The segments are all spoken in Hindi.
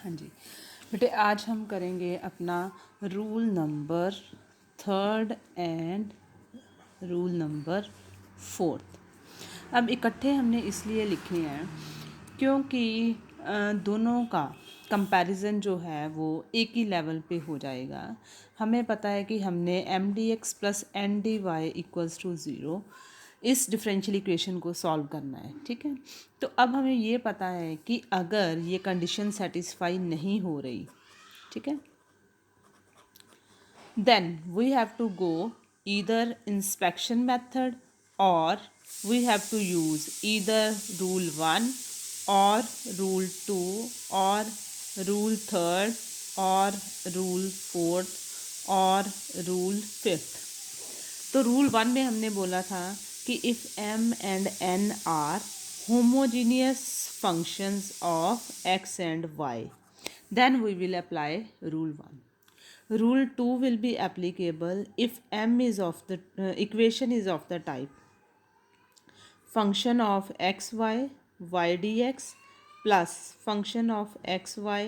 हाँ जी बेटे, आज हम करेंगे अपना rule number third and rule number fourth. अब इकट्ठे हमने इसलिए लिखे हैं क्योंकि दोनों का कंपैरिजन जो है वो एक ही लेवल पे हो जाएगा। हमें पता है कि हमने M D x plus N D Y equals to zero इस डिफरेंशियल इक्वेशन को सॉल्व करना है। ठीक है, तो अब हमें ये पता है कि अगर ये कंडीशन सेटिस्फाई नहीं हो रही, ठीक है, then we have to go either inspection method or we have to use either rule 1 or rule 2 or rule 3rd or rule 4th और रूल फिफ्थ। तो रूल 1 में हमने बोला था कि if m and n are homogeneous functions of x and y then we will apply rule 1. Rule 2 will be applicable if m is of the equation is of the type function of xy y dx plus function of xy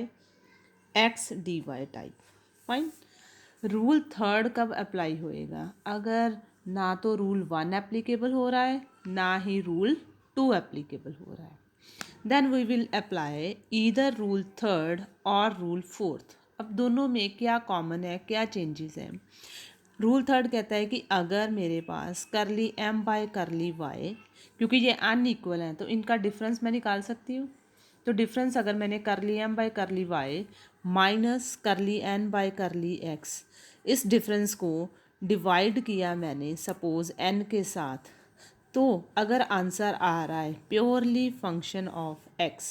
x dy type. Fine. Rule third कब अप्लाई होएगा? अगर ना तो रूल 1 एप्लीकेबल हो रहा है ना ही रूल 2 एप्लीकेबल हो रहा है, then we will apply either rule third और रूल फोर्थ। अब दोनों में क्या कॉमन है, क्या चेंजेस हैं? रूल थर्ड कहता है कि अगर मेरे पास करली एम बाय करली वाई, क्योंकि ये अनइक्वल हैं तो इनका डिफरेंस मैं निकाल सकती हूँ। तो डिफरेंस अगर मैंने curly M by curly Y minus curly N by curly X, इस डिफरेंस को डिवाइड किया मैंने सपोज़ एन के साथ, तो अगर आंसर आ रहा है प्योरली फंक्शन ऑफ एक्स,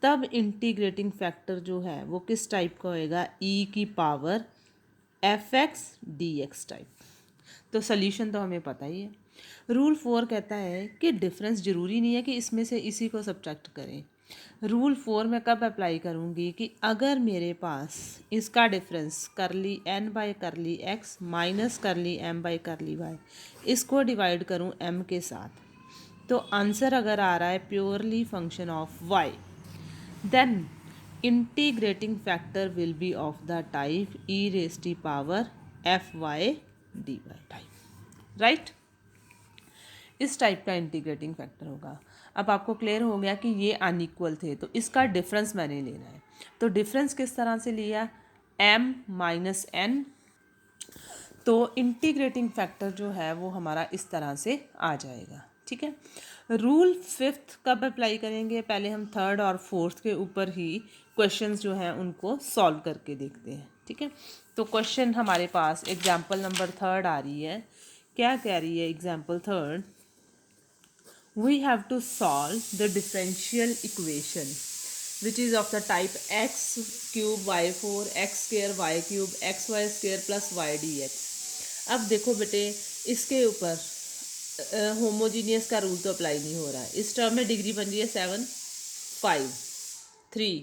तब इंटीग्रेटिंग फैक्टर जो है वो किस टाइप का होएगा? ई की power f x d x type. तो सोल्यूशन तो हमें पता ही है। रूल 4 कहता है कि डिफरेंस ज़रूरी नहीं है कि इसमें से इसी को सब्ट्रैक्ट करें। रूल 4 मैं कब अप्लाई करूँगी कि अगर मेरे पास इसका difference curly N by curly X minus curly M by curly Y, इसको डिवाइड करूँ एम के साथ, तो आंसर अगर आ रहा है purely function of Y, then integrating factor will be of the type E raise to power F Y D Y type. Right, इस टाइप का इंटीग्रेटिंग फैक्टर होगा। अब आपको क्लियर हो गया कि ये अनइक्वल थे तो इसका डिफरेंस मैंने लेना है। तो डिफरेंस किस तरह से लिया? m minus N. तो इंटीग्रेटिंग फैक्टर जो है वो हमारा इस तरह से आ जाएगा। ठीक है, रूल फिफ्थ कब अप्लाई करेंगे? पहले हम थर्ड और फोर्थ के ऊपर ही क्वेश्चंस जो हैं उनको सॉल्व करके देखते हैं। ठीक है, तो क्वेश्चन हमारे पास एग्जाम्पल नंबर थर्ड आ रही है। क्या कह रही है example third? we have to solve the differential equation which is of the type x cube y4 x square y cube xy square plus y dx। अब देखो बेटे, इसके ऊपर होमोजीनियस का रूल तो अप्लाई नहीं हो रहा है। इस टर्म में डिग्री बन रही है 7 5 3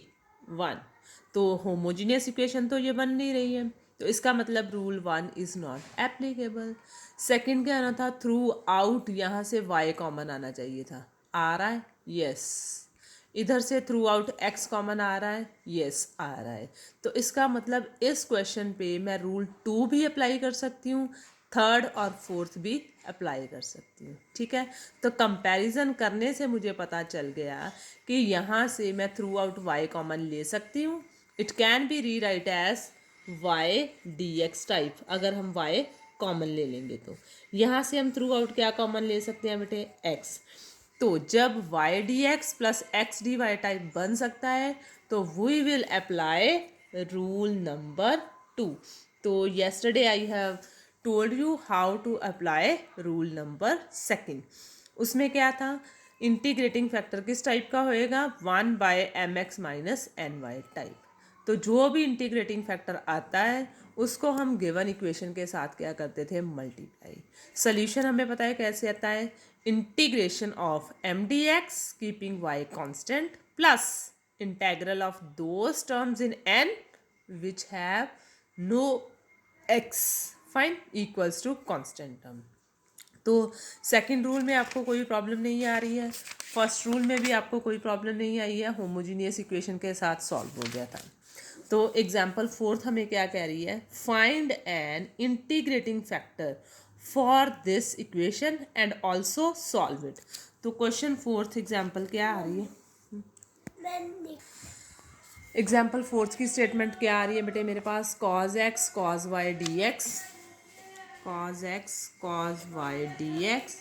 1, तो होमोजीनियस इक्वेशन तो ये बन नहीं रही है, तो इसका मतलब rule 1 is not applicable. Second क्या आना था? थ्रू आउट, यहाँ से y कॉमन आना चाहिए था। आ रहा है? यस। इधर से थ्रू आउट x कॉमन आ रहा है? यस आ रहा है। तो इसका मतलब इस क्वेश्चन पे मैं रूल 2 भी अप्लाई कर सकती हूँ, थर्ड और फोर्थ भी अप्लाई कर सकती हूँ। ठीक है, तो कंपैरिजन करने से मुझे पता चल गया कि यहाँ से मैं थ्रू आउट y कॉमन ले सकती हूँ। इट कैन बी री राइट एज y dx टाइप। अगर हम y कॉमन ले लेंगे तो यहाँ से हम थ्रू आउट क्या कॉमन ले सकते हैं बेटे? x। तो जब y dx plus x dy type बन सकता है तो we will apply rule number 2। तो yesterday I have told you how to apply rule number second. उसमें क्या था? इंटीग्रेटिंग फैक्टर किस टाइप का होएगा? 1 by M x minus N Y type. तो जो भी इंटीग्रेटिंग फैक्टर आता है उसको हम गिवन इक्वेशन के साथ क्या करते थे? मल्टीप्लाई। सोल्यूशन हमें पता है कैसे आता है? Integration of M D x keeping Y constant plus integral of those terms in N which have no x, fine, equals to constant term. तो सेकंड रूल में आपको कोई प्रॉब्लम नहीं आ रही है, फर्स्ट रूल में भी आपको कोई प्रॉब्लम नहीं आई है, होमोजीनियस इक्वेशन के साथ सॉल्व हो गया था। तो एग्जाम्पल फोर्थ हमें क्या कह रही है, find an integrating factor for this equation and also solve it. तो क्वेश्चन फोर्थ एग्जाम्पल क्या आ रही है, एग्जाम्पल फोर्थ की स्टेटमेंट क्या आ रही है बेटे मेरे पास, cos x cos y D x, cos x cos y dx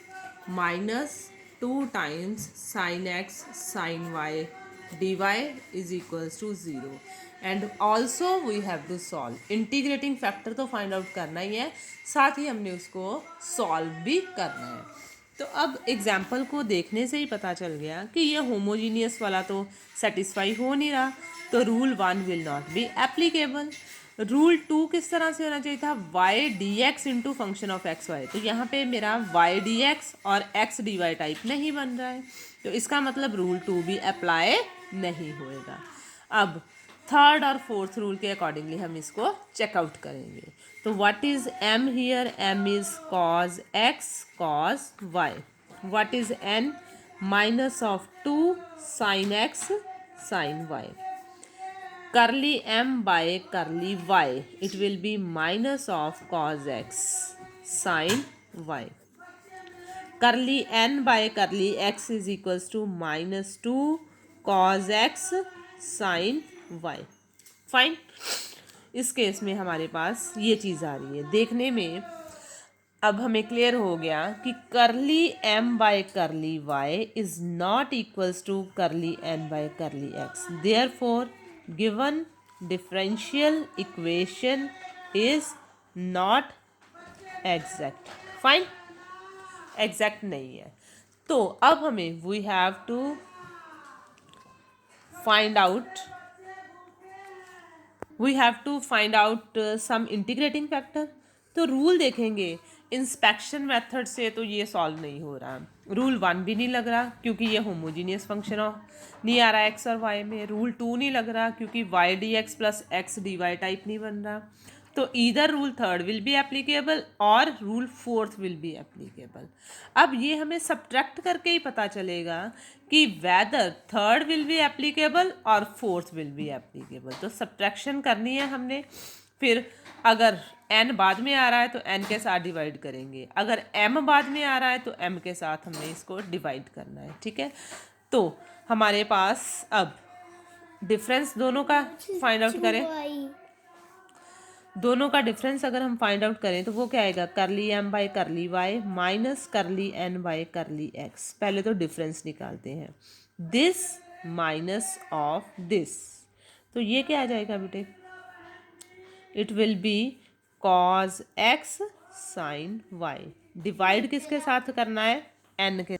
minus 2 times sin x sin y dy is equals to 0 and also we have to solve। Integrating factor तो फाइंड आउट करना ही है, साथ ही हमने उसको सॉल्व भी करना है। तो अब एग्जाम्पल को देखने से ही पता चल गया कि ये होमोजीनियस वाला तो सेटिस्फाई हो नहीं रहा, तो rule 1 will not be applicable. Rule 2 किस तरह से होना चाहिए था, Y D X into function of X Y, तो यहाँ पे मेरा वाई डी एक्स और एक्स डी वाई टाइप नहीं बन रहा है, तो इसका मतलब रूल 2 भी अप्लाई नहीं होएगा। अब थर्ड और फोर्थ रूल के अकॉर्डिंगली हम इसको चेकआउट करेंगे। तो what is M here, M is cos x cos Y, what is N, minus of 2 sine X sine Y, curly m by curly y, it will be minus of cos x sin y, curly n by curly x is equals to minus 2 cos x sin y। Fine, इस केस में हमारे पास ये चीज़ आ रही है, देखने में अब हमें क्लियर हो गया कि curly m by curly y is not equals to curly n by curly x, therefore given differential equation is not exact. Fine, exact नहीं है। तो अब हमें we have to find out some integrating factor. तो रूल देखेंगे, इंस्पेक्शन मेथड से तो ये सॉल्व नहीं हो रहा, रूल 1 भी नहीं लग रहा क्योंकि ये होमोजीनियस फंक्शन नहीं आ रहा एक्स और वाई में, रूल 2 नहीं लग रहा क्योंकि Y D x plus X D Y type नहीं बन रहा, तो either rule 3 will be applicable और रूल 4 विल बी एप्लीकेबल। अब ये हमें सब्ट्रैक्ट करके ही पता चलेगा कि वेदर 3 विल बी एप्लीकेबल और 4 विल बी एप्लीकेबल, तो सब्ट्रैक्शन करनी है हमने। फिर अगर n बाद में आ रहा है तो n के साथ डिवाइड करेंगे, अगर m बाद में आ रहा है तो m के साथ हमने इसको डिवाइड करना है, ठीक है। तो हमारे पास अब डिफरेंस दोनों का फाइंड आउट करें, दोनों का डिफरेंस अगर हम फाइंड आउट करें तो वो क्या आएगा, करली m बाई करली y माइनस करली n बाई करली x। पहले तो डिफरेंस निकालते हैं, दिस माइनस ऑफ दिस, तो ये क्या आ जाएगा बेटे, it will be cos X sine Y, divide किसके साथ करना है, n के,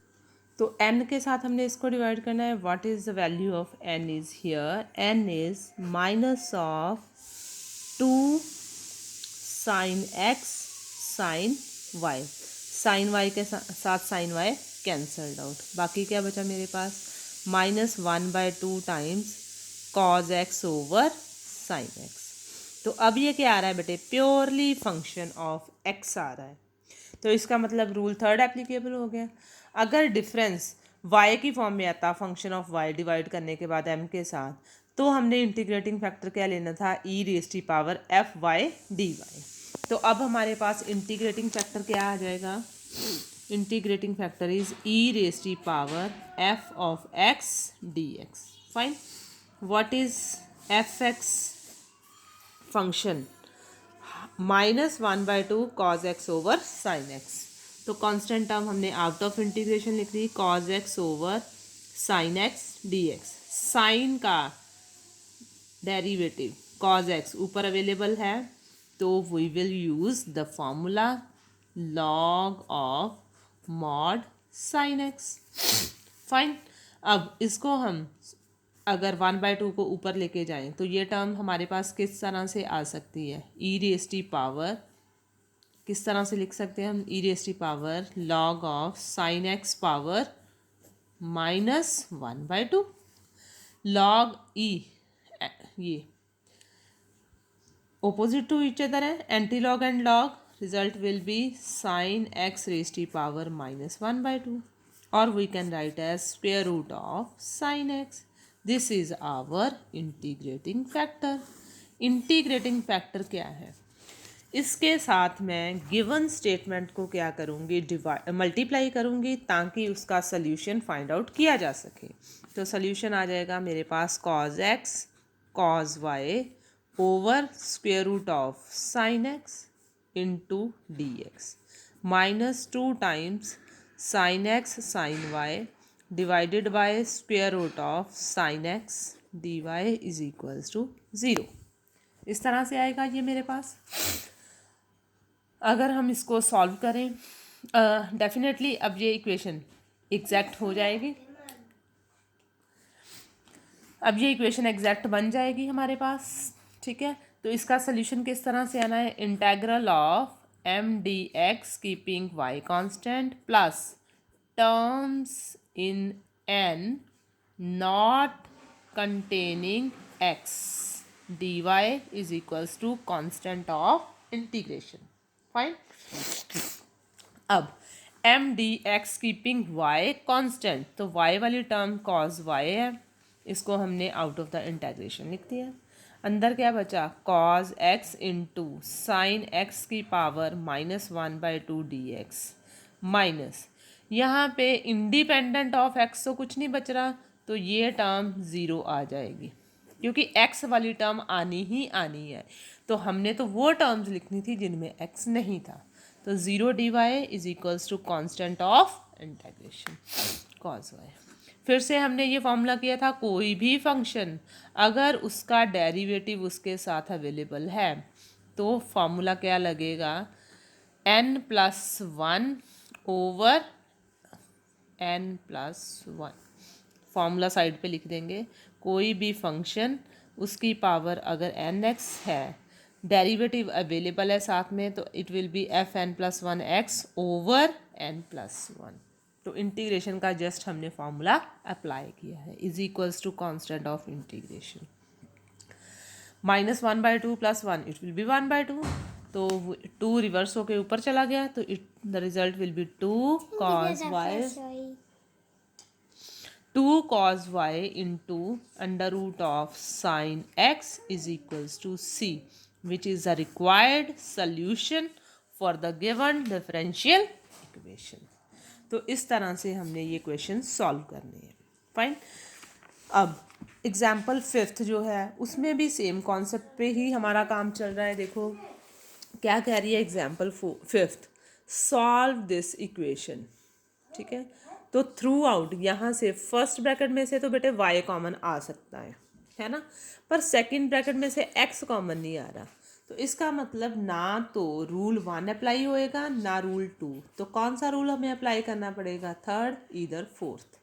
तो n के साथ हमने इसको डिवाइड करना है। What is the value of n is here, n is minus of 2 sine X sine Y, sine Y के साथ साइन वाई कैंसल्ड आउट, बाकी क्या बचा मेरे पास, minus 1 by 2 times cos x over sine x. तो अब ये क्या आ रहा है बेटे, प्योरली फंक्शन ऑफ एक्स आ रहा है, तो इसका मतलब रूल 3 एप्लीकेबल हो गया। अगर डिफरेंस y की फॉर्म में आता फंक्शन ऑफ y डिवाइड करने के बाद m के साथ, तो हमने इंटीग्रेटिंग फैक्टर क्या लेना था, e raise to power F Y D y. तो अब हमारे पास इंटीग्रेटिंग फैक्टर क्या आ जाएगा, integrating factor is e raise to power f of x d x. Fine, what is f x function, minus 1 by 2 cos x over sine x, तो कांस्टेंट टर्म हमने आउट ऑफ इंटीग्रेशन लिख दी, cos x over sine x d x, sine का डेरिवेटिव कॉज एक्स ऊपर अवेलेबल है, तो we will use the formula log of mod sine x. Fine, अब इसको हम अगर 1 बाय 2 को ऊपर लेके जाएं तो ये टर्म हमारे पास किस तरह से आ सकती है, ई रेज़ टू पावर, किस तरह से लिख सकते हैं हम, e raise to power log of sine x power minus 1 by 2, log e, ये ओपोजिट टू ईच अदर है, anti log and log, result will be sin x raised to power minus 1 by 2, or we can write as square root of sin x. This is our integrating factor. Integrating factor क्या है? इसके साथ मैं गिवन स्टेटमेंट को क्या करूँगी, मल्टीप्लाई करूँगी ताकि उसका सल्यूशन फाइंड आउट किया जा सके. तो सल्यूशन आ जाएगा मेरे पास cos x cos y over square root of sin x into d x minus 2 times sin x sin y divided by square root of sin x dy is equals to 0. इस तरह से आएगा ये मेरे पास. अगर हम इसको सॉल्व करें डेफिनेटली अब ये इक्वेशन एग्जैक्ट हो जाएगी. अब ये इक्वेशन एग्जैक्ट बन जाएगी हमारे पास. ठीक है, तो इसका सल्यूशन किस तरह से आना है? Integral of M D x keeping y constant plus terms in N not containing x dy is equals to constant of integration. Fine. अब M D x keeping y constant, तो y वाली टर्म cos y है, इसको हमने आउट ऑफ द इंटीग्रेशन लिख दिया. अंदर क्या बचा? cos x into sine x की power minus 1 by 2 d x minus यहाँ पे इंडिपेंडेंट ऑफ x तो कुछ नहीं बच रहा, तो ये टर्म ज़ीरो आ जाएगी क्योंकि x वाली टर्म आनी ही आनी है. तो हमने तो वो टर्म्स लिखनी थी जिनमें x नहीं था. तो 0 dy is equals to constant of integration cos y. फिर से हमने ये फॉर्मूला किया था, कोई भी फंक्शन अगर उसका डेरिवेटिव उसके साथ अवेलेबल है तो फॉर्मूला क्या लगेगा? n+1 over n+1. Formula side पे लिख देंगे. कोई भी फंक्शन उसकी पावर अगर nx है, डेरिवेटिव अवेलेबल है साथ में, तो it will B fn+1x over n+1. तो इंटीग्रेशन का जस्ट हमने फॉर्मूला अप्लाई किया है. Is equals to constant of integration minus 1 by 2 plus 1 it will be 1 by 2. तो 2 रिवर्स होके ऊपर चला गया, तो the result will be 2 cos y into under root of sine x is equals to c, which is the required solution for the given differential equation. तो इस तरह से हमने ये क्वेश्चन सॉल्व करने हैं. फाइन. अब एग्जाम्पल 5th जो है उसमें भी सेम कॉन्सेप्ट पे ही हमारा काम चल रहा है. देखो क्या कह रही है example 5th, solve this equation. ठीक है, तो थ्रू आउट यहाँ से फर्स्ट ब्रैकेट में से तो बेटे y कॉमन आ सकता है ना, पर सेकंड ब्रैकेट में से x कॉमन नहीं आ रहा. तो इसका मतलब ना तो रूल 1 अप्लाई होएगा ना रूल 2. तो कौन सा रूल हमें अप्लाई करना पड़ेगा? थर्ड, इधर फोर्थ.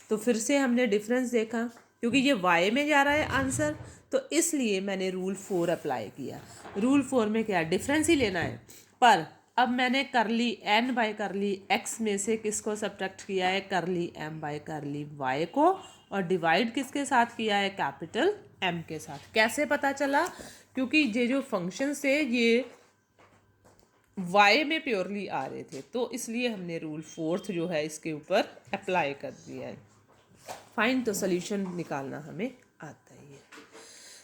तो फिर से हमने डिफरेंस देखा, क्योंकि ये y में जा रहा है आंसर, तो इसलिए मैंने रूल 4 अप्लाई किया. रूल 4 में क्या डिफरेंस ही लेना है, पर अब मैंने करली n बाय करली x में से किसको सब्ट्रैक्ट किया है? करली m बाय करली y को, और डिवाइड किसके साथ किया है? कैपिटल M के साथ. कैसे पता चला? क्योंकि ये जो फंक्शंस थे ये y में प्योरली आ रहे थे, तो इसलिए हमने रूल 4 जो है इसके ऊपर अप्लाई कर दिया है. फाइन. तो सोल्यूशन निकालना हमें आता ही है.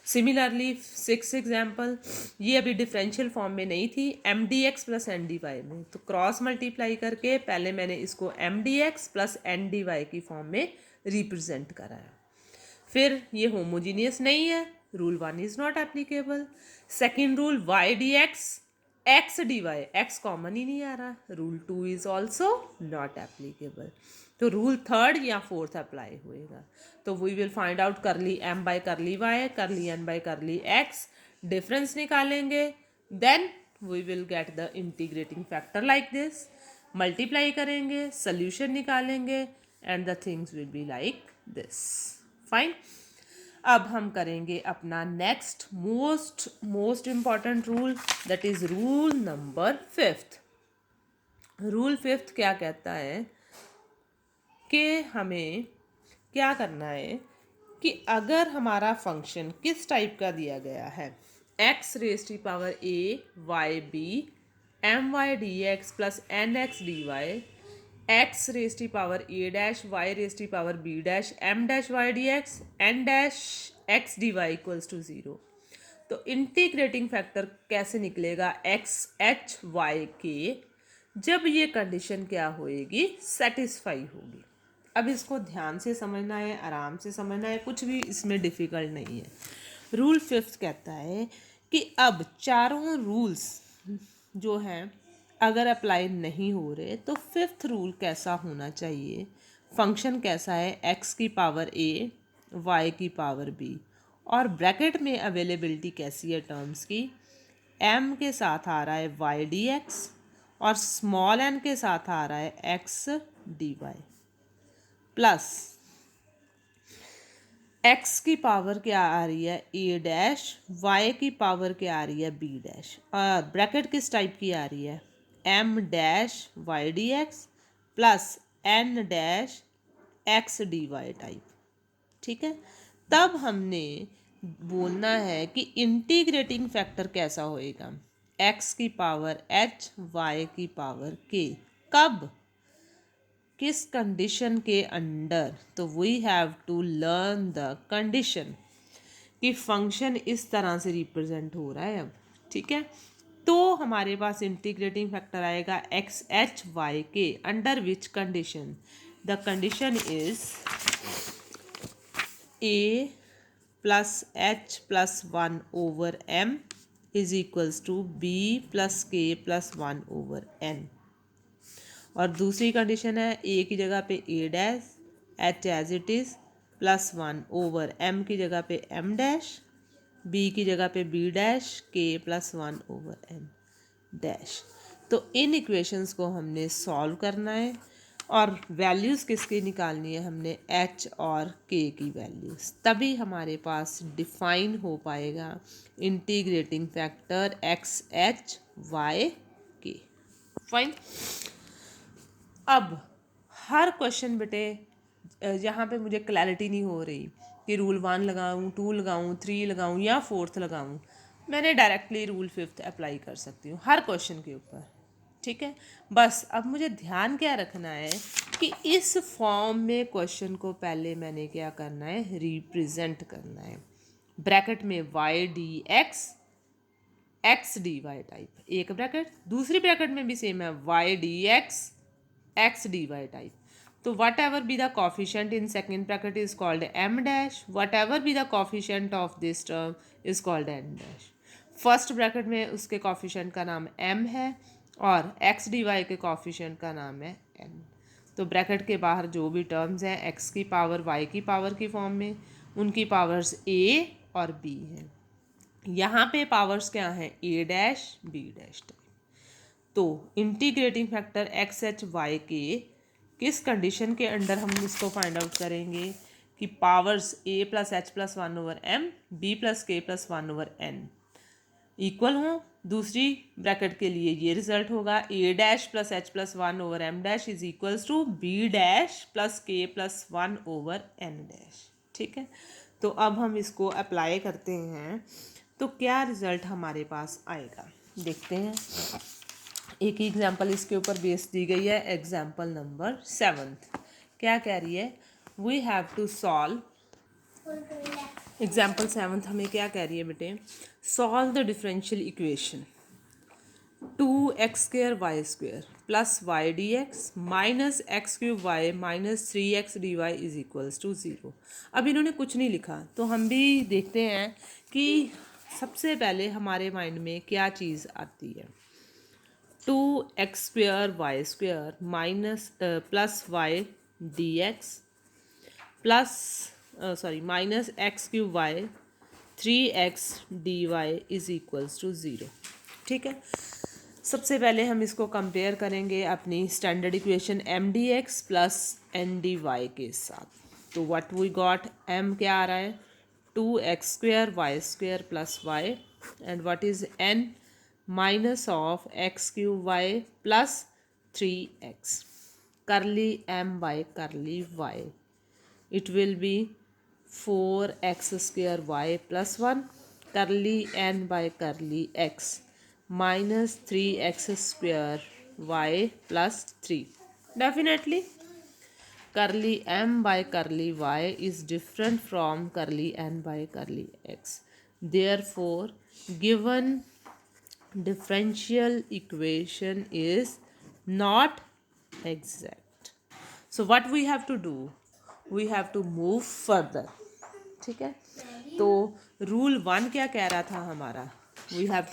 सिमिलरली 6 एग्जाम्पल, ये अभी डिफरेंशियल फॉर्म में नहीं थी, m D x plus N D y में. तो क्रॉस मल्टीप्लाई करके पहले मैंने इसको m D x plus N D y की फॉर्म में रिप्रेजेंट कराया. फिर ये होमोजीनियस नहीं है, rule 1 is not applicable. Second rule y D x D y, x common ही नहीं आ रहा, rule 2 is also not applicable. तो रूल 3rd या 4th अप्लाई होएगा. तो we will find out curly m by curly y, curly n by curly x, difference निकालेंगे, then we will get the integrating factor like this, multiply करेंगे, सोल्यूशन निकालेंगे, and the things will be like this. Fine. अब हम करेंगे अपना next most important rule, that is rule number 5th. Rule 5th क्या कहता है कि हमें क्या करना है कि अगर हमारा फंक्शन किस टाइप का दिया गया है, x raise to power a y b m y D x plus n x D y x raise to power a dash y raise to power b dash m dash y D x n dash x D Y equals to zero. तो इंटीग्रेटिंग फैक्टर कैसे निकलेगा एक्स एच वाई के, जब ये कंडीशन क्या होएगी, सेटिस्फाई होगी। अब इसको ध्यान से समझना है, आराम से समझना है, कुछ भी इसमें डिफ़िकल्ट नहीं है। रूल फिफ्थ कहता है कि अब चारों रूल्स जो हैं अगर अप्लाई नहीं हो रहे तो फिफ्थ रूल कैसा होना चाहिए, फंक्शन कैसा है, एक्स की पावर ए वाई की पावर बी, और ब्रैकेट में अवेलेबिलिटी कैसी है टर्म्स की, एम के साथ आ रहा है वाई डी एक्स और स्मॉल एन के साथ आ रहा है x D y, plus x की पावर क्या आ रही है ए डैश, वाई की पावर क्या आ रही है बी डैश, और ब्रैकेट किस टाइप की आ रही है m dash y D x plus n dash x D Y type. ठीक है, तब हमने बोलना है कि इंटीग्रेटिंग फैक्टर कैसा होएगा, एक्स की पावर एच वाई की पावर के, कब, किस कंडीशन के अंडर, तो we have to learn the condition कि फंक्शन इस तरह से रिप्रेजेंट हो रहा है अब। ठीक है, तो हमारे पास इंटीग्रेटिंग फैक्टर आएगा x h y k under which condition, the condition is a plus h plus one over m is equals to b plus k plus one over n, और दूसरी कंडीशन है ए की जगह पे a dash h as it is plus one over m की जगह पे एम डैश, बी की जगह पे b dash k plus one over n dash. तो इन इक्वेशंस को हमने सॉल्व करना है और वैल्यूज़ किसकी निकालनी है, हमने एच और के की वैल्यूज़, तभी हमारे पास डिफाइन हो पाएगा integrating factor x h y के। फाइन। अब हर क्वेश्चन बेटे यहाँ पे मुझे क्लैरिटी नहीं हो रही कि रूल 1 लगाऊँ, 2 लगाऊँ, 3 लगाऊँ या 4th लगाऊँ, मैंने डायरेक्टली रूल 5th अप्लाई कर सकती हूँ हर क्वेश्चन के ऊपर। ठीक है, बस अब मुझे ध्यान क्या रखना है कि इस फॉर्म में क्वेश्चन को पहले मैंने क्या करना है, रिप्रेजेंट करना है, ब्रैकेट में y D x D Y type एक ब्रैकेट, दूसरी ब्रैकेट में भी सेम है y D x D Y type. तो whatever be the coefficient in second bracket is called m dash, whatever be the coefficient of this term is called n dash. First bracket में उसके कॉफिशेंट का नाम एम है और एक्स डी वाई के कॉफिशेंट का नाम है एन। तो ब्रैकेट के बाहर जो भी टर्म्स हैं एक्स की पावर वाई की पावर की फॉर्म में, उनकी पावर्स ए और बी हैं। यहाँ पे पावर्स क्या हैं, a dash b dash type. तो integrating factor x h y के किस कंडीशन के अंडर हम इसको फाइंड आउट करेंगे कि powers a plus h plus one over m b plus k plus one over n equal हों। दूसरी ब्रैकेट के लिए ये रिजल्ट होगा a dash plus h plus one over m dash is equals to b dash plus k plus one over n dash. ठीक है, तो अब हम इसको अप्लाई करते हैं तो क्या रिज़ल्ट हमारे पास आएगा देखते हैं। एक ही एग्जाम्पल इसके ऊपर बेस दी गई है, एग्जाम्पल नंबर 7 क्या कह रही है, we have to solve. Example 7 हमें क्या कह रही है बेटे, solve the differential equation 2x² y² plus y D x minus x cube y minus 3x dy is equals to 0। अब इन्होंने कुछ नहीं लिखा तो हम भी देखते हैं कि सबसे पहले हमारे माइंड में क्या चीज़ आती है। 2x² y² minus plus y D x plus minus x cube y 3x dy is equals to 0। ठीक है, सबसे पहले हम इसको कंपेयर करेंगे अपनी standard equation m D x plus N D y के साथ। तो व्हाट वी गॉट, एम क्या आ रहा है 2x² y² plus y and what is N minus of x cube y plus 3x curly m by curly y, it will be 4x² y plus 1 curly n by curly x minus 3x square y plus 3. Definitely curly m by curly y is different from curly n by curly x. Therefore, given differential equation is not exact. So what we have to do? We have to move further. ठीक है, तो रूल 1 क्या कह रहा था हमारा? We have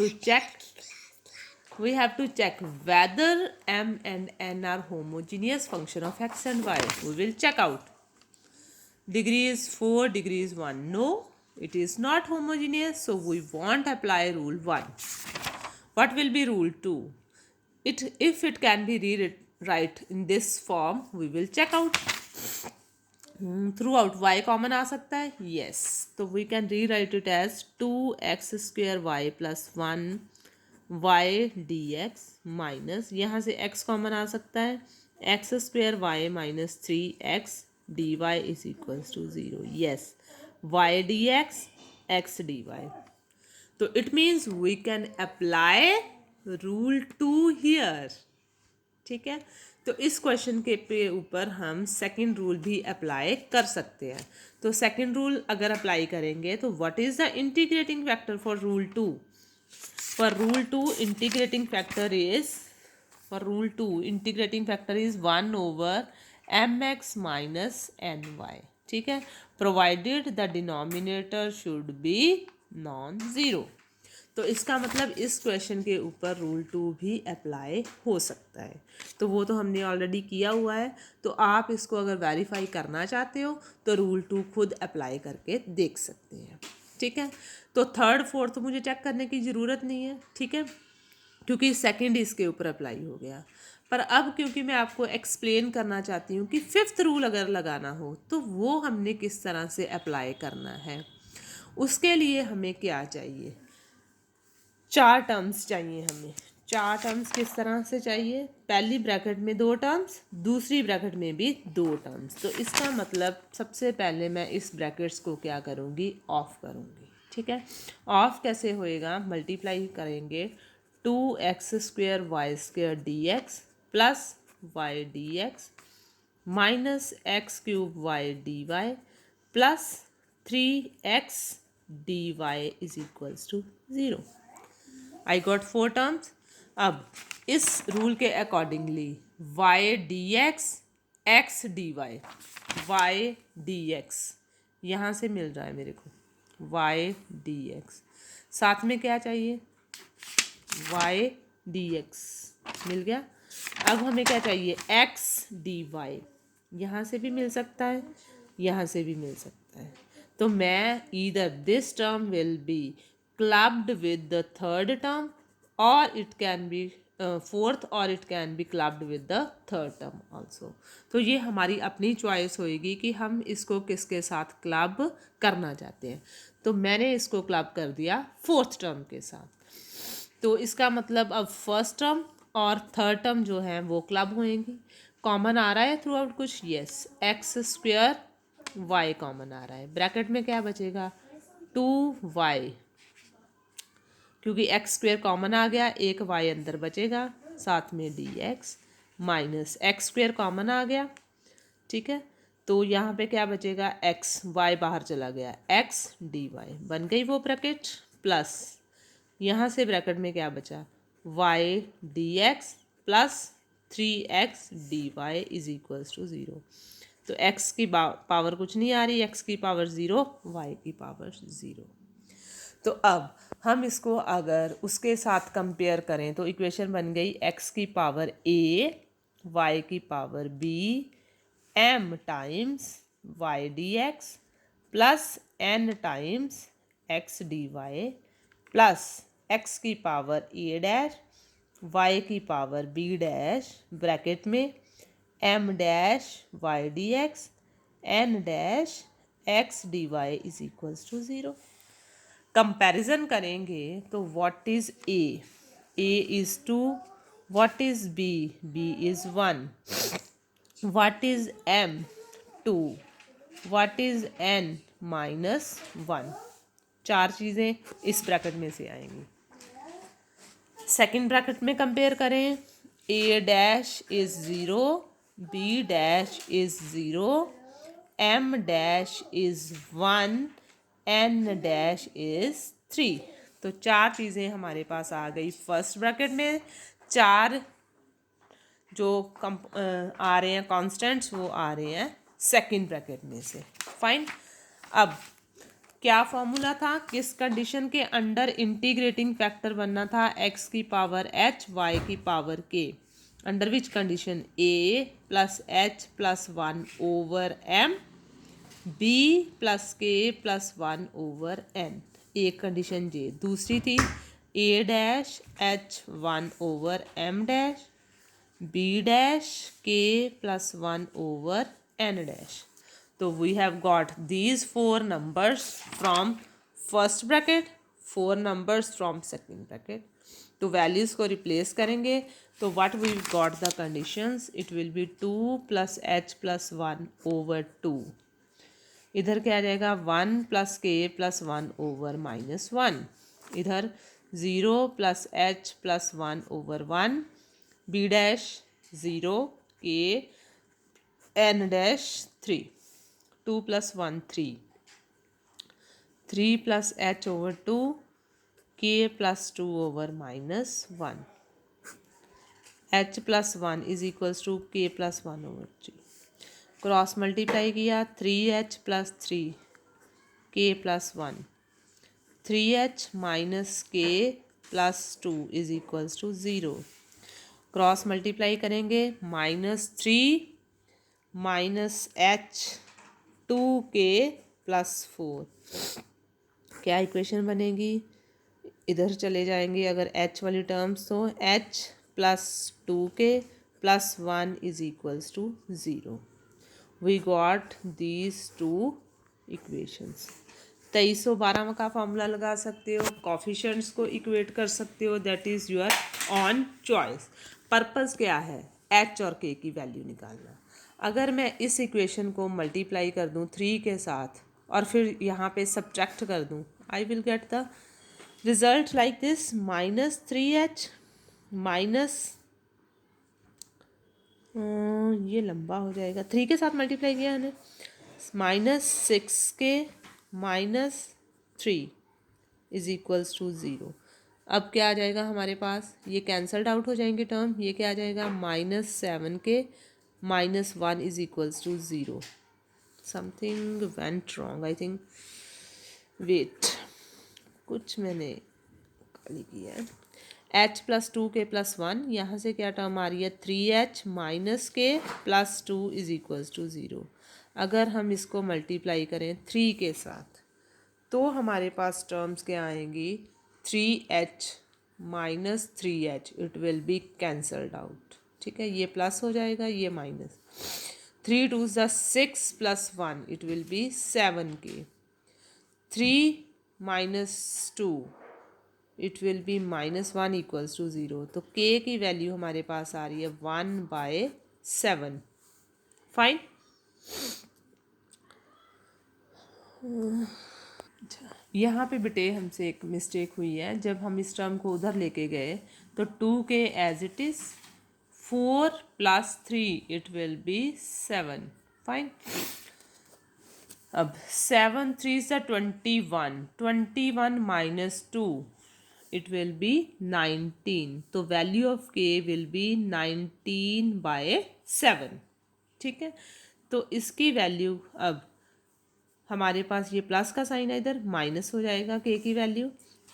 to check whether m and n are homogeneous function of x and y. We will check out. Degree is 4, degree is 1. No, it is not homogeneous, so we won't apply rule 1. What will be rule 2? If it can be rewrite in this form, we will check out. Through out y common आ सकता है, यस, तो we can rewrite it as 2x square y plus 1 y D x minus, यहाँ से x कॉमन आ सकता है, x square y minus 3x d y is equals to 0. Yes, y D x D y. तो it means we can apply rule 2 here. ठीक है, तो इस क्वेश्चन के पे ऊपर हम सेकंड रूल भी अप्लाई कर सकते हैं. तो सेकंड रूल अगर अप्लाई करेंगे तो what is the integrating factor for rule 2? For rule 2 integrating factor is 1 over m x minus N y. ठीक है, provided the denominator should be non zero. तो इसका मतलब इस क्वेश्चन के ऊपर रूल 2 भी अप्लाई हो सकता है. तो वो तो हमने ऑलरेडी किया हुआ है, तो आप इसको अगर वेरीफाई करना चाहते हो तो रूल 2 खुद अप्लाई करके देख सकते हैं. ठीक है, तो थर्ड फोर्थ तो मुझे चेक करने की ज़रूरत नहीं है. ठीक है, क्योंकि सेकंड इसके ऊपर अप्लाई हो गया. पर अब क्योंकि मैं आपको एक्सप्लेन करना चाहती हूँ कि फिफ्थ रूल अगर लगाना हो तो वो हमने किस तरह से अप्लाई करना है. उसके लिए हमें क्या चाहिए? 4 टर्म्स चाहिए हमें. 4 टर्म्स किस तरह से चाहिए? पहली ब्रैकेट में 2 टर्म्स, दूसरी ब्रैकेट में भी 2 टर्म्स. तो इसका मतलब सबसे पहले मैं इस ब्रैकेट्स को क्या करूँगी? ऑफ करूँगी. ठीक है, ऑफ कैसे होएगा? मल्टीप्लाई करेंगे 2x square y square d x plus y D x minus x cube y D y plus 3x d y is equals to 0. I got 4 terms. अब इस रूल के accordingly y D x D y D x यहाँ से मिल रहा है मेरे को, वाई डी एक्स. साथ में क्या चाहिए? वाई डी एक्स मिल गया. अब हमें क्या चाहिए? X D y. यहाँ से भी मिल सकता है, यहाँ से भी मिल सकता है. तो मैं either this term will be clubbed with the third term or it can be fourth or it can be clubbed with the third term also. तो ये हमारी अपनी चॉइस होएगी कि हम इसको किसके साथ क्लब करना चाहते हैं. तो मैंने इसको क्लब कर दिया फोर्थ टर्म के साथ. तो इसका मतलब अब फर्स्ट टर्म और थर्ड टर्म जो है वो क्लब होएंगी. कॉमन आ रहा है थ्रू आउट कुछ? Yes, x square y common आ रहा है. ब्रैकेट में क्या बचेगा? 2y, क्योंकि एक्स स्क्वेयर कॉमन आ गया, एक वाई अंदर बचेगा, साथ में d x minus x square common आ गया. ठीक है, तो यहाँ पे क्या बचेगा? एक्स, वाई बाहर चला गया, एक्स डी वाई बन गई वो ब्रैकेट. प्लस यहाँ से ब्रैकेट में क्या बचा? Y D x plus 3x d y is equals to 0. तो x की पावर कुछ नहीं आ रही, x की पावर 0, y की पावर 0. तो अब हम इसको अगर उसके साथ कंपेयर करें तो इक्वेशन बन गई x की पावर a, y की power b, m times y d x plus n times x d y plus x की पावर a डैश, y की पावर b डैश ब्रैकेट में m डैश y d x n dash x d y is equals to 0. Comparison करेंगे तो व्हाट इज़ a? a इज़ 2. What is b? b इज़ 1. What is m? 2. What is n? -1. 4 चीज़ें इस ब्रैकेट में से आएंगी. सेकेंड ब्रैकेट में कंपेयर करें, a dash is zero, b dash is zero, m dash is one, n dash is three. तो चार चीज़ें हमारे पास आ गई फर्स्ट ब्रैकेट में, चार जो आ रहे हैं कॉन्स्टेंट्स वो आ रहे हैं सेकेंड ब्रैकेट में से। फाइन। अब क्या फॉर्मूला था, किस कंडीशन के अंडर इंटीग्रेटिंग फैक्टर बनना था, x की पावर h y की power k, under which condition, a plus h plus one over m, b plus k plus one over n। एक कंडीशन ये। दूसरी थी a dash h one over m dash, b dash k plus one over n dash. तो we have got these four numbers from first bracket, four numbers from second bracket. तो वैल्यूज़ को रिप्लेस करेंगे तो what we got the conditions, it will be two plus h plus one over two. इधर क्या आ जाएगा, one plus k plus one over minus one. इधर zero plus h plus one over one, b dash zero, k n dash three, two plus one three, three plus h over two, के plus two over minus one, h plus one is equals to के plus one over three. Cross multiply किया, three H plus three k plus one, three h minus के plus two is equals to zero. Cross multiply करेंगे, minus three minus h two के प्लस फोर, क्या इक्वेशन बनेगी, इधर चले जाएंगे अगर h वाली टर्म्स तो h प्लस टू के plus one is equals to zero. We got these two equations. 2312 का फॉर्मूला लगा सकते हो, कॉफिशेंट्स को इक्वेट कर सकते हो, that is your on choice. Purpose क्या है, h और k की वैल्यू निकालना। अगर मैं इस इक्वेशन को मल्टीप्लाई कर दूं 3 के साथ और फिर यहाँ पे सब्ट्रैक्ट कर दूं, I will get the result like this, minus three h minus, ये लंबा हो जाएगा, 3 के साथ मल्टीप्लाई किया है, माइनस सिक्स के minus three is equals to zero. अब क्या आ जाएगा हमारे पास, ये कैंसल्ड आउट हो जाएंगे टर्म, ये क्या आ जाएगा, माइनस सेवन के minus one is equals to zero. Something went wrong I think, wait, कुछ मैंने खाली किया है। एच प्लस टू के प्लस वन, यहाँ से क्या टर्म आ रही है, थ्री एच माइनस के plus two is equals to zero. अगर हम इसको मल्टीप्लाई करें 3 के साथ तो हमारे पास टर्म्स क्या आएंगी, three h minus three h, it will be cancelled out. ठीक है, ये प्लस हो जाएगा, ये माइनस, थ्री टू ज़ six plus one, it will be seven k, three minus two, it will be minus one equals to zero. तो k की वैल्यू हमारे पास आ रही है 1/7। फाइन। यहाँ पे बेटे हमसे एक मिस्टेक हुई है, जब हम इस टर्म को उधर लेके गए तो 2k as it is, 4 plus three it will be 7। Fine. अब 7 3 सा 21, 21 minus two it will be 19, तो value of k will be 19/7। ठीक है, तो इसकी वैल्यू, अब हमारे पास ये प्लस का साइन है, इधर माइनस हो जाएगा k की वैल्यू।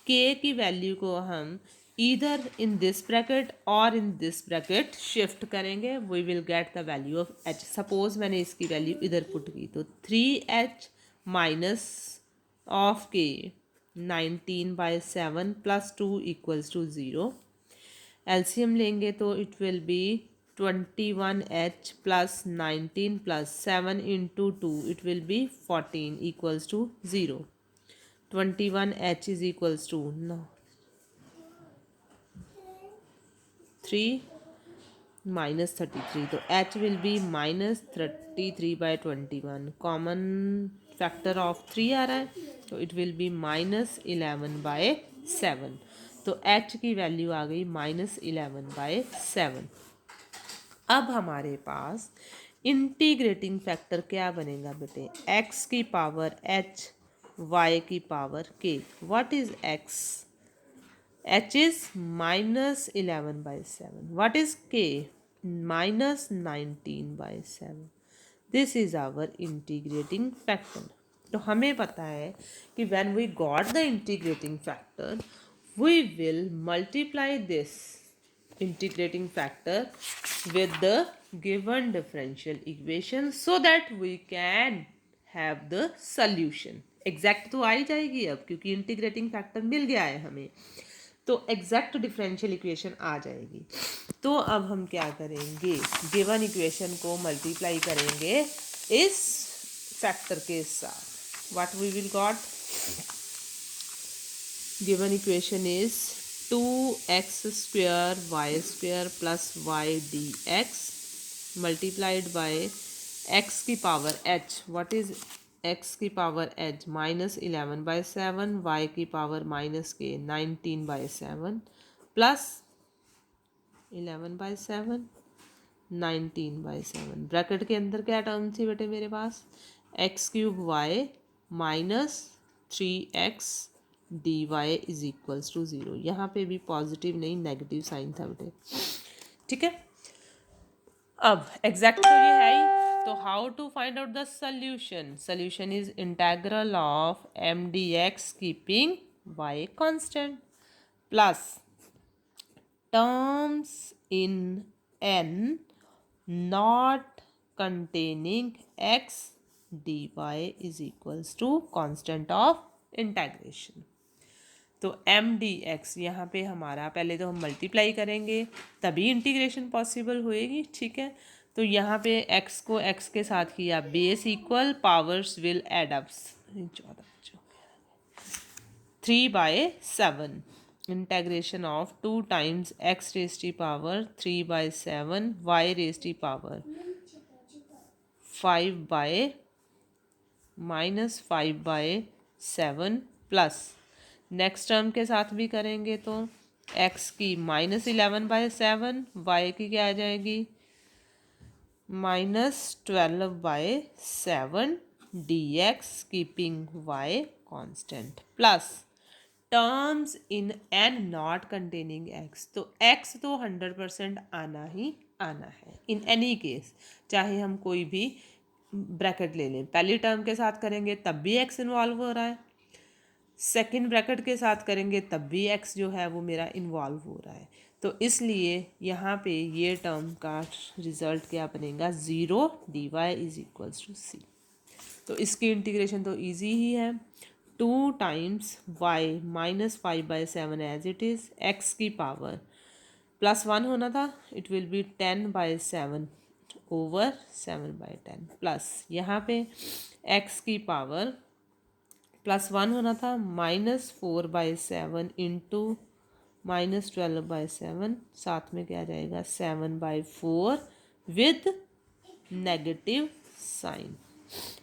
k की वैल्यू को हम इधर इन दिस ब्रैकेट और इन दिस ब्रैकेट शिफ्ट करेंगे, we will get the value of h। Suppose मैंने इसकी वैल्यू इधर पुट की तो 3h minus of k 19/7 plus two equals to zero. LCM लेंगे तो it will be 21h plus 19 plus 7 into two, it will be 14 equals to zero. 21h is equals to 3 minus 33, तो h will be minus 33/21। Common factor of 3 आ रहा है तो इट विल बी -11/7। तो h की वैल्यू आ गई -11/7। अब हमारे पास इंटीग्रेटिंग फैक्टर क्या बनेगा बेटे, x की पावर h, y की power k। What is x? h is -11/7. What is k? -19/7. This is our integrating factor. तो हमें पता है कि when we got the integrating factor, we will multiply this integrating factor with the given differential equation so that we can have the solution. Exact तो आ ही जाएगी अब, क्योंकि इंटीग्रेटिंग फैक्टर मिल गया है हमें, तो एग्जैक्ट डिफरेंशियल इक्वेशन आ जाएगी। तो अब हम क्या करेंगे, गिवन इक्वेशन को मल्टीप्लाई करेंगे इस फैक्टर के साथ। What we will got, given equation is 2x² y² plus y dx multiplied by x की power h। What is x की पावर h? -11/7, y की पावर -k 19/7 प्लस 11/7 19/7। ब्रैकेट के अंदर क्या टर्म थी बेटे मेरे पास, x³ y -3x dy is equals to 0। यहाँ पे भी पॉजिटिव नहीं नेगेटिव साइन था बेटे, ठीक है। अब एग्जैक्ट तो ये है ही, तो how to find out the solution? Solution is integral of m dx keeping y constant plus terms in n not containing x dy is equals to constant of integration। तो m dx यहाँ पे हमारा, पहले तो हम मल्टीप्लाई करेंगे तभी इंटीग्रेशन पॉसिबल होएगी, ठीक है। तो यहाँ पे x को x के साथ किया, base equal, powers will add up, 3/7 integration of 2 times x raise to power 3/7 y raise to power 5/-5/7 plus next term के साथ भी करेंगे तो x की -11/7, y की क्या आ जाएगी -12/7 dx keeping y constant plus terms in n not containing x। तो x तो 100% आना ही आना है इन एनी केस, चाहे हम कोई भी ब्रैकेट ले लें। पहली टर्म के साथ करेंगे तब भी x इन्वॉल्व हो रहा है, सेकंड ब्रैकेट के साथ करेंगे तब भी x जो है वो मेरा इन्वॉल्व हो रहा है। तो इसलिए यहाँ पे ये टर्म का रिजल्ट क्या बनेगा, 0 dy is equals to c। तो इसकी इंटीग्रेशन तो इजी ही है, 2 times y -5/7 as it is, x की पावर +1 होना था, it will be 10/7 over 7/10 plus यहाँ पे x की पावर +1 होना था, -4/7 इंटू -12/7, साथ में क्या जाएगा 7/4 with negative sign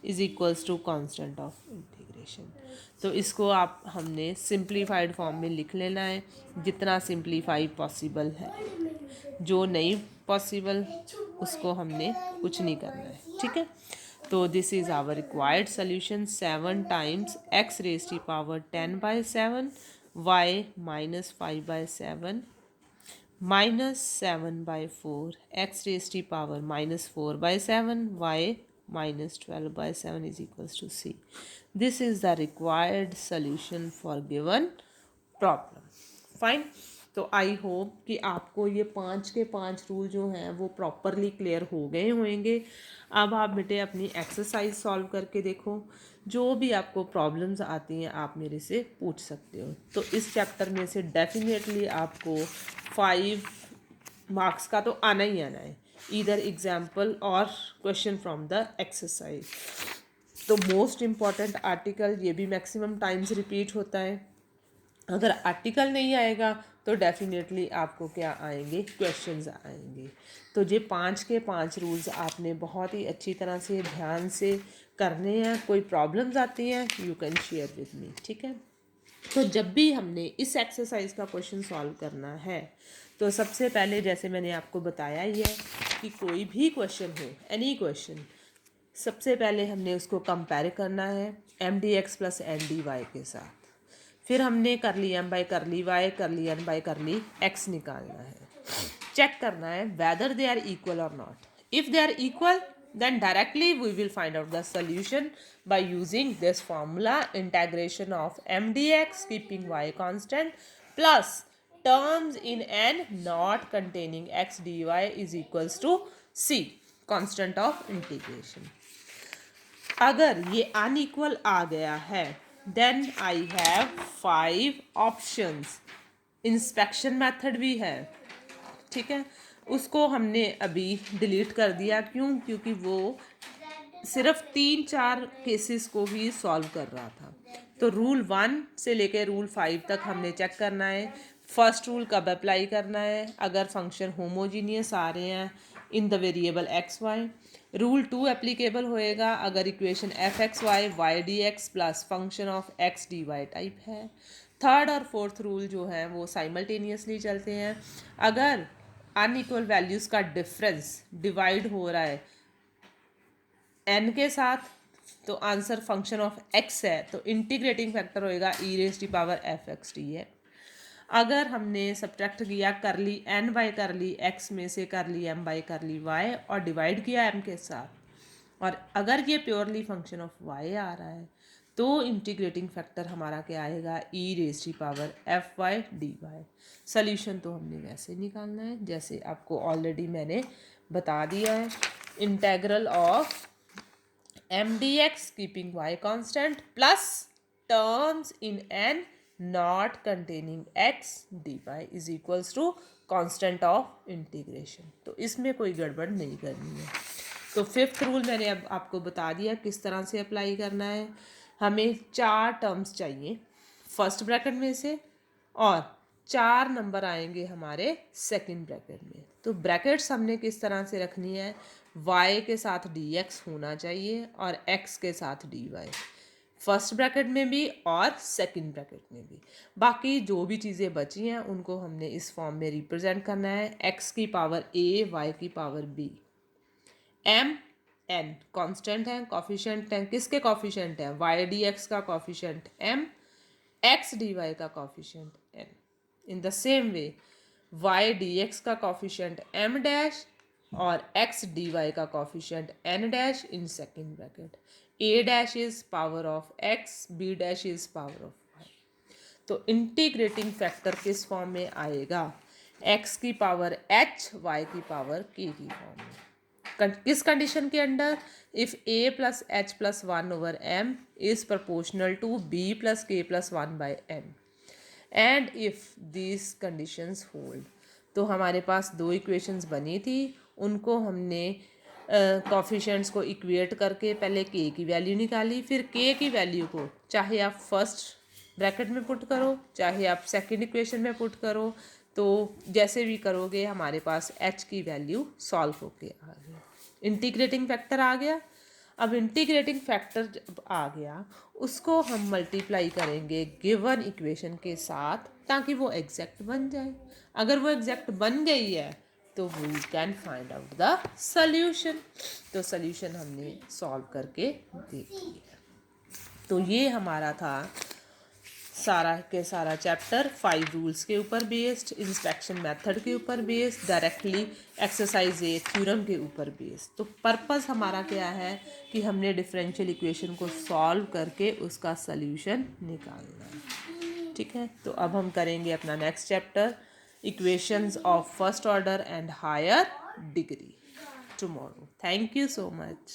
is equals to constant of integration. तो इसको आप हमने सिंप्लीफाइड फॉर्म में लिख लेना है, जितना सिंप्लीफाई पॉसिबल है। जो नहीं पॉसिबल उसको हमने कुछ नहीं करना है, ठीक है। तो this is our required solution, 7 times x raise to power 10/7 y -5/7 -7/4 x raise to power -4/7 y -12/7 is equals to c. This is the required solution for given problem. Fine. तो आई होप कि आपको ये 5 के 5 रूल जो हैं वो प्रॉपरली क्लियर हो गए होंगे। अब आप बेटे अपनी एक्सरसाइज सॉल्व करके देखो, जो भी आपको प्रॉब्लम्स आती हैं आप मेरे से पूछ सकते हो। तो इस चैप्टर में से डेफिनेटली आपको 5 मार्क्स का तो आना ही आना है, ईदर एग्जाम्पल और क्वेश्चन फ्रॉम द एक्सरसाइज। तो मोस्ट इम्पॉर्टेंट आर्टिकल, ये भी मैक्सिमम टाइम्स रिपीट होता है। अगर आर्टिकल नहीं आएगा तो डेफिनेटली आपको क्या आएंगे, क्वेश्चंस आएंगे। तो ये 5 के 5 रूल्स आपने बहुत ही अच्छी तरह से ध्यान से करने हैं। कोई प्रॉब्लम्स आती हैं you can share with me, ठीक है। तो जब भी हमने इस एक्सरसाइज का क्वेश्चन सॉल्व करना है तो सबसे पहले जैसे मैंने आपको बताया ही है कि कोई भी क्वेश्चन हो, एनी क्वेश्चन, सबसे पहले हमने उसको कंपेयर करना है m D x plus N D y के साथ। फिर हमने कर ली m by curly Y कर ली एन बाई कर ली एक्स निकालना है। चेक करना है वेदर दे आर इक्वल और not. If they are equal then directly we will find out the solution by using this formula, integration of m dx keeping y constant plus terms in n not containing x dy is equals to c, constant of integration। अगर ये अनइक्वल आ गया है then I have 5 options. Inspection method भी है, ठीक है, उसको हमने अभी डिलीट कर दिया। क्यों? क्योंकि वो सिर्फ 3-4 केसेस को ही सॉल्व कर रहा था। तो रूल 1 से लेकर रूल 5 तक हमने चेक करना है फर्स्ट रूल कब अप्लाई करना है, अगर फंक्शन होमोजीनियस आ रहे हैं in the variable x y. Rule 2 applicable होएगा अगर equation f x y y D x plus function of x D Y type है। थर्ड और फोर्थ रूल जो है वो साइमल्टेनियसली चलते हैं। अगर अनइक्वल वैल्यूज़ का डिफरेंस डिवाइड हो रहा है एन के साथ तो आंसर फंक्शन ऑफ एक्स है तो इंटीग्रेटिंग फैक्टर होएगा e raise to power f x t है। अगर हमने सब्ट्रैक्ट किया कर ली एन बाई कर ली एक्स में से कर ली m by curly y और डिवाइड किया एम के साथ, और अगर ये प्योरली फंक्शन ऑफ वाई आ रहा है तो इंटीग्रेटिंग फैक्टर हमारा क्या आएगा e raise to power F Y D y. Solution तो हमने वैसे निकालना है जैसे आपको ऑलरेडी मैंने बता दिया है, integral of M D x keeping Y constant plus terms in n not containing x dy is equals to constant of integration। तो इसमें कोई गड़बड़ नहीं करनी है। तो फिफ्थ रूल मैंने अब आपको बता दिया किस तरह से अप्लाई करना है। हमें 4 टर्म्स चाहिए फर्स्ट ब्रैकेट में से और 4 नंबर आएंगे हमारे सेकंड ब्रैकेट में। तो ब्रैकेट्स हमने किस तरह से रखनी है, y के साथ dx होना चाहिए और x के साथ dy, फर्स्ट ब्रैकेट में भी और सेकंड ब्रैकेट में भी। बाकी जो भी चीज़ें बची हैं उनको हमने इस फॉर्म में रिप्रेजेंट करना है x की पावर a y की power b। m n constant है, कॉफिशिएंट है, किसके कॉफिशिएंट है, y डी एक्स का coefficient m, x d y का coefficient n। In the same way y d x का कॉफिशिएंट m डैश और x डी वाई का coefficient n dash in second bracket. a dash is power of x, b dash is power of y। तो इंटीग्रेटिंग फैक्टर किस फॉर्म में आएगा, x की पावर h y की पावर k की फॉर्म में। किस कंडीशन के under, if a plus h plus 1 over m is proportional to b plus k plus 1 by m and if this conditions hold. तो हमारे पास 2 इक्वेशंस बनी थी, उनको हमने कॉफिशेंट्स को इक्वेट करके पहले के की वैल्यू निकाली, फिर के की वैल्यू को चाहे आप फर्स्ट ब्रैकेट में पुट करो चाहे आप सेकंड इक्वेशन में पुट करो, तो जैसे भी करोगे हमारे पास एच की वैल्यू सॉल्व होके आ गई, इंटीग्रेटिंग फैक्टर आ गया। अब इंटीग्रेटिंग फैक्टर जब आ गया उसको हम मल्टीप्लाई करेंगे गिवन इक्वेशन के साथ ताकि वो एग्जैक्ट बन जाए। अगर वो एग्जैक्ट बन गई है तो we can find out the solution. तो सल्यूशन हमने सॉल्व करके देख लिया। तो ये हमारा था सारा के सारा चैप्टर 5 रूल्स के ऊपर बेस्ड, इंस्पेक्शन मेथड के ऊपर बेस्ड, डायरेक्टली एक्सरसाइज ए थ्योरम के ऊपर बेस्ड। तो पर्पस हमारा क्या है कि हमने डिफरेंशियल इक्वेशन को सॉल्व करके उसका सल्यूशन निकालना है, ठीक है। तो अब हम करेंगे अपना next chapter equations of first order and higher degree tomorrow. Thank you so much.